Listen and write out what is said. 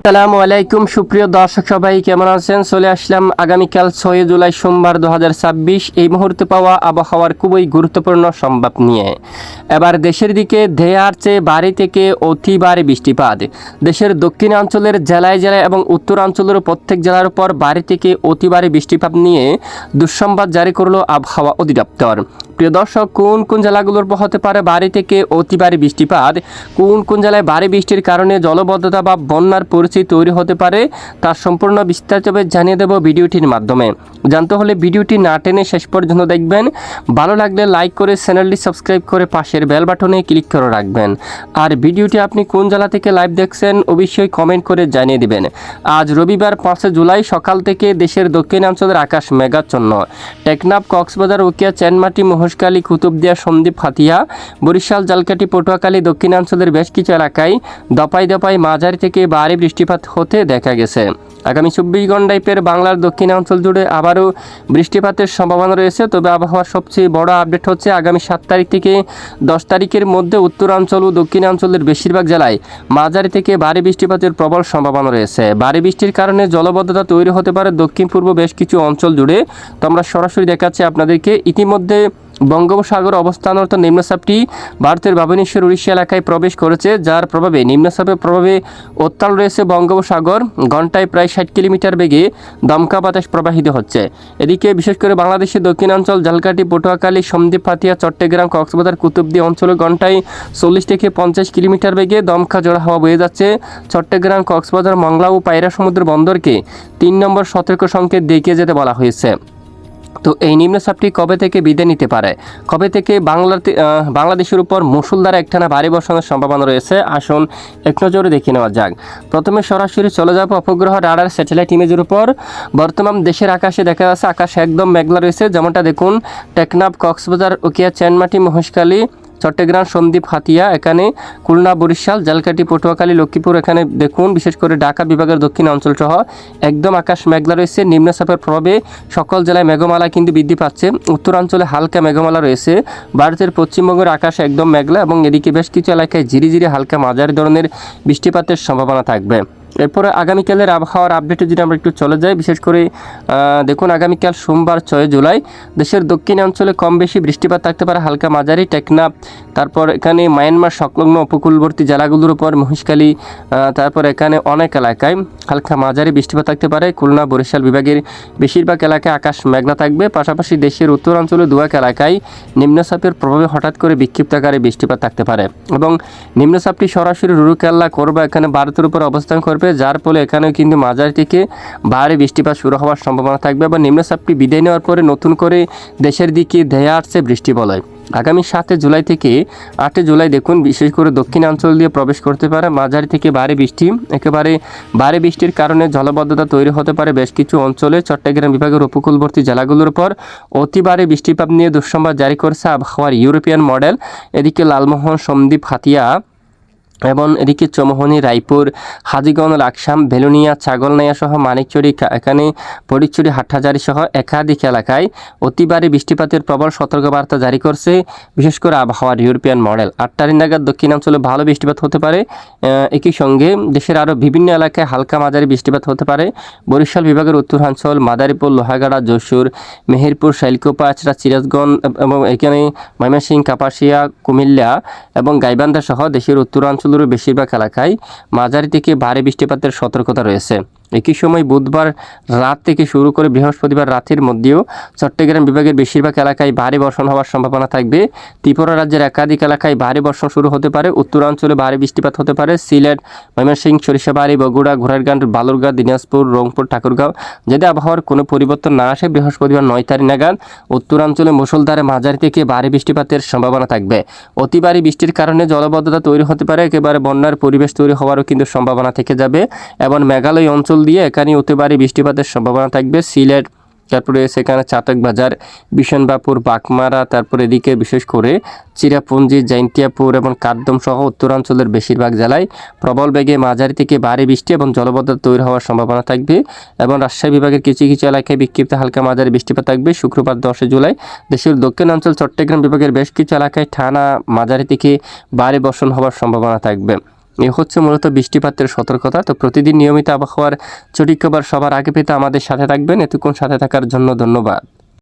আসসালামু আলাইকুম সুপ্রিয় দর্শক সবাই কেমন আছেন? চলে আসলাম আগামীকাল 6 জুলাই সোমবার 2026 এই মুহূর্তে পাওয়া আবহাওয়ার খুবই গুরুত্বপূর্ণ সংবাদ নিয়ে। এবার দেশের দিকে ধেয়ে আসছে ভারী থেকে অতি ভারী বৃষ্টিপাত। দেশের দক্ষিণাঞ্চলের জেলায় জেলায় এবং উত্তরাঞ্চলের প্রত্যেক জেলার উপর ভারী থেকে অতি ভারী বৃষ্টিপাত নিয়ে দুঃসংবাদ জারি করলো আবহাওয়া অধিদপ্তর। প্রিয় দর্শক, কোন কোন জেলাগুলোর উপর হতে পারে ভারী থেকে অতি ভারী বৃষ্টিপাত, কোন কোন জেলায় ভারী বৃষ্টির কারণে জলবদ্ধতা বা বন্যার পরিস্থিতি তৈরি হতে পারে তার সম্পূর্ণ বিস্তারিতভাবে জানিয়ে দেব ভিডিওটির মাধ্যমে। জানতে হলে ভিডিওটি না টেনে শেষ পর্যন্ত দেখবেন। ভালো লাগলে লাইক করে চ্যানেলটি সাবস্ক্রাইব করে পাশের বেল বাটনে ক্লিক করে রাখবেন। আর ভিডিওটি আপনি কোন জেলা থেকে লাইভ দেখছেন অবশ্যই কমেন্ট করে জানিয়ে দিবেন। আজ রবিবার 5 জুলাই সকাল থেকে দেশের দক্ষিণাঞ্চলের আকাশ মেঘাচ্ছন্ন। টেকনাফ, কক্সবাজার, উখিয়া, চেনমাটি, মহেশখালী, কুতুবদিয়া, সন্দ্বীপ, হাতিয়া, বরিশাল, জালকাঠি, পটুয়াখালী, দক্ষিণাঞ্চলের বেশ কিছু এলাকায় দপায় দপায় মাঝারি থেকে ভারী বৃষ্টিপাত হতে দেখা গেছে। আগামী 24 ঘন্টায় বাংলার দক্ষিণাঞ্চল জুড়ে আবারও বৃষ্টিপাতের সম্ভাবনা রয়েছে। তবে আবহাওয়ার সবচেয়ে বড় আপডেট হচ্ছে আগামী 7 তারিখ থেকে 10 তারিখের মধ্যে উত্তরাঞ্চল ও দক্ষিণাঞ্চলের বেশিরভাগ জেলায় মাঝারি থেকে ভারী বৃষ্টিপাতের প্রবল সম্ভাবনা রয়েছে। ভারী বৃষ্টির কারণে জলবদ্ধতা তৈরি হতে পারে দক্ষিণ পূর্ব বেশ কিছু অঞ্চল জুড়ে। তো আমরা সরাসরি দেখাচ্ছি আপনাদেরকে। ইতিমধ্যে বঙ্গোপসাগর অবস্থানরত নিম্নচাপটি ভারতের ভুবনেশ্বর উড়িষ্যা এলাকায় প্রবেশ করেছে, যার প্রভাবে নিম্নচাপের প্রভাবে উত্তাল রয়েছে বঙ্গোপসাগর। ঘন্টায় প্রায় 60 কিলোমিটার বেগে দমকা বাতাস প্রবাহিত হচ্ছে। এদিকে বিশেষ করে বাংলাদেশের দক্ষিণাঞ্চল ঝালকাঠি, পটুয়াখালী, সন্দ্বীপ, হাতিয়া, চট্টগ্রাম, কক্সবাজার, কুতুবদিয়া অঞ্চলে ঘন্টায় 40 থেকে 50 কিলোমিটার বেগে দমকা ঝোড়ো হাওয়া বয়ে যাচ্ছে। চট্টগ্রাম, কক্সবাজার, মংলা ও পায়রা সমুদ্র বন্দরকে 3 নম্বর সতর্ক সংকেত দেখিয়ে যেতে বলা হয়েছে। তো এই নিম্নচাপটি কবে থেকে বিদায় নিতে পারে, কবে থেকে বাংলাদেশের উপর মুষলধারে একটানা ভারী বর্ষণের সম্ভাবনা রয়েছে, আসুন এক নজরে দেখে নেওয়া যাক। প্রথমে সরাসরি চলে যাব উপগ্রহ রাডার স্যাটেলাইট ইমেজের উপর। বর্তমান দেশের আকাশে দেখা যাচ্ছে আকাশ একদম মেঘলা রয়েছে। যেমনটা দেখুন, টেকনাফ, কক্সবাজার, উখিয়া, চেনমাটি, মহেশখালী, চট্টগ্রাম, সন্দ্বীপ, হাতিয়া, এখানে খুলনা, বরিশাল, জালকাঠি, পটুয়াখালী, লক্ষ্মীপুর, এখানে দেখুন বিশেষ করে ঢাকা বিভাগের দক্ষিণ অঞ্চল সহ একদম আকাশ মেঘলা রয়েছে। নিম্নচাপের প্রভাবে সকল জেলায় মেঘমালা কিন্তু বৃদ্ধি পাচ্ছে। উত্তরাঞ্চলে হালকা মেঘমালা রয়েছে। ভারতের পশ্চিমবঙ্গের আকাশ একদম মেঘলা এবং এদিকে বেশ কিছু এলাকায় ঝিরিঝিরি হালকা মাঝারি ধরনের বৃষ্টিপাতের সম্ভাবনা থাকবে। এরপরে আগামীকালের আবহাওয়ার আপডেটে যদি আমরা একটু চলে যাই, বিশেষ করে দেখুন আগামীকাল সোমবার 6 জুলাই দেশের দক্ষিণাঞ্চলে কম বেশি বৃষ্টিপাত থাকতে পারে হালকা মাঝারি। টেকনাফ, তারপর এখানে মায়ানমার সংলগ্ন উপকূলবর্তী জেলাগুলোর উপর মহেশখালী, তারপর এখানে অনেক এলাকায় হালকা মাঝারি বৃষ্টিপাত থাকতে পারে। খুলনা, বরিশাল বিভাগের বেশিরভাগ এলাকায় আকাশ মেঘলা থাকবে। পাশাপাশি দেশের উত্তরাঞ্চলে দুয়েক এলাকায় নিম্নচাপের প্রভাবে হঠাৎ করে বিক্ষিপ্ত আকারে বৃষ্টিপাত থাকতে পারে এবং নিম্নচাপটি সরাসরি রুরুকেল্লা করবে এখানে ভারতের উপর অবস্থান করবে, যার ফলে এখানেও কিন্তু মাঝারি থেকে ভারী বৃষ্টিপাত শুরু হওয়ার সম্ভাবনা থাকবে। বা নিম্নচাপটি বিদায় নেওয়ার পরে নতুন করে দেশের দিকে ধেয়ে আসছে বৃষ্টি বলয়। আগামী 7 জুলাই থেকে 8 জুলাই দেখুন বিশেষ করে দক্ষিণাঞ্চল দিয়ে প্রবেশ করতে পারে মাঝারি থেকে ভারী বৃষ্টি। একেবারে ভারী বৃষ্টির কারণে জলবদ্ধতা তৈরি হতে পারে বেশ কিছু অঞ্চলে। চট্টগ্রাম বিভাগের উপকূলবর্তী জেলাগুলোর উপর অতি ভারী বৃষ্টিপাত নিয়ে দুঃসংবাদ জারি করেছে আবহাওয়ার ইউরোপিয়ান মডেল। এদিকে লালমোহন, সন্দ্বীপ, হাতিয়া এবং এদিকে চৌমোহনী, রায়পুর, হাজীগঞ্জ, লাকসাম, বেলুনিয়া, ছাগলনাইয়া সহ মানিকচুরি, এখানে ফটিকছড়ি, হাটহাজারী সহ একাধিক এলাকায় অতি ভারী বৃষ্টিপাতের প্রবল সতর্কবার্তা জারি করছে বিশেষ করে আবহাওয়ার ইউরোপিয়ান মডেল। 8 তারিখ নাগাদ দক্ষিণাঞ্চলে ভালো বৃষ্টিপাত হতে পারে। একই সঙ্গে দেশের আরও বিভিন্ন এলাকায় হালকা মাঝারি বৃষ্টিপাত হতে পারে। বরিশাল বিভাগের উত্তরাঞ্চল, মাদারীপুর, লোহাগাড়া, যশোর, মেহেরপুর, শাইলকোপা, আচড়া, সিরাজগঞ্জ এবং এখানে ময়মনসিংহ, কাপাসিয়া, কুমিল্লা এবং গাইবান্ধা সহ দেশের উত্তরাঞ্চল বেশিরভাগ এলাকায় মাঝারি থেকে ভারী বৃষ্টিপাতের সতর্কতা রয়েছে। একই সময় বুধবার রাত থেকে শুরু করে বৃহস্পতিবার রাতের মধ্যেও চট্টগ্রাম বিভাগের বেশিরভাগ এলাকায় ভারী বর্ষণ হওয়ার সম্ভাবনা থাকবে। ত্রিপুরা রাজ্যের একাধিক এলাকায় ভারী বর্ষণ শুরু হতে পারে। উত্তরাঞ্চলে ভারী বৃষ্টিপাত হতে পারে। সিলেট, ময়মনসিংহ, সরিষাবাড়ি, বগুড়া, ঘোড়ারগাঁও, বালুরঘাট, দিনাজপুর, রংপুর, ঠাকুরগাঁও যদি আবহাওয়ার কোনো পরিবর্তন না আসে বৃহস্পতিবার 9 তারিখ নাগাদ উত্তরাঞ্চলে মুষলধারে মাঝারি থেকে ভারী বৃষ্টিপাতের সম্ভাবনা থাকবে। অতি ভারী বৃষ্টির কারণে জলবদ্ধতা তৈরি হতে পারে, একেবারে বন্যার পরিবেশ তৈরি হওয়ারও কিন্তু সম্ভাবনা থেকে যাবে এবং মেঘালয় অঞ্চল দিয়ে এখানে অতি ভারী বৃষ্টিপাতের সম্ভাবনা থাকবে। সিলেট, তারপরে সেখানে চাতকবাজার, বিশনবাপুর, বাকমারা, তারপরে এদিকে বিশেষ করে চিরাপুঞ্জি, জৈন্তিয়াপুর এবং কাকদ্বীপ সহ উত্তরাঞ্চলের বেশিরভাগ জেলায় প্রবল বেগে মাঝারি থেকে ভারী বৃষ্টি এবং জলবদ্ধতা তৈরি হওয়ার সম্ভাবনা থাকবে এবং রাজশাহী বিভাগের কিছু কিছু এলাকায় বিক্ষিপ্ত হালকা মাঝারি বৃষ্টিপাত থাকবে। শুক্রবার 10 জুলাই দেশের দক্ষিণাঞ্চল চট্টগ্রাম বিভাগের বেশ কিছু এলাকায় টানা মাঝারি থেকে ভারী বর্ষণ হওয়ার সম্ভাবনা থাকবে। এই হচ্ছে মূলত বৃষ্টিপাতের সতর্কতা। তো প্রতিদিন নিয়মিত আবহাওয়ার সঠিক খবর সবার আগে পেতে আমাদের সাথে থাকবেন। এতক্ষণ সাথে থাকার জন্য ধন্যবাদ।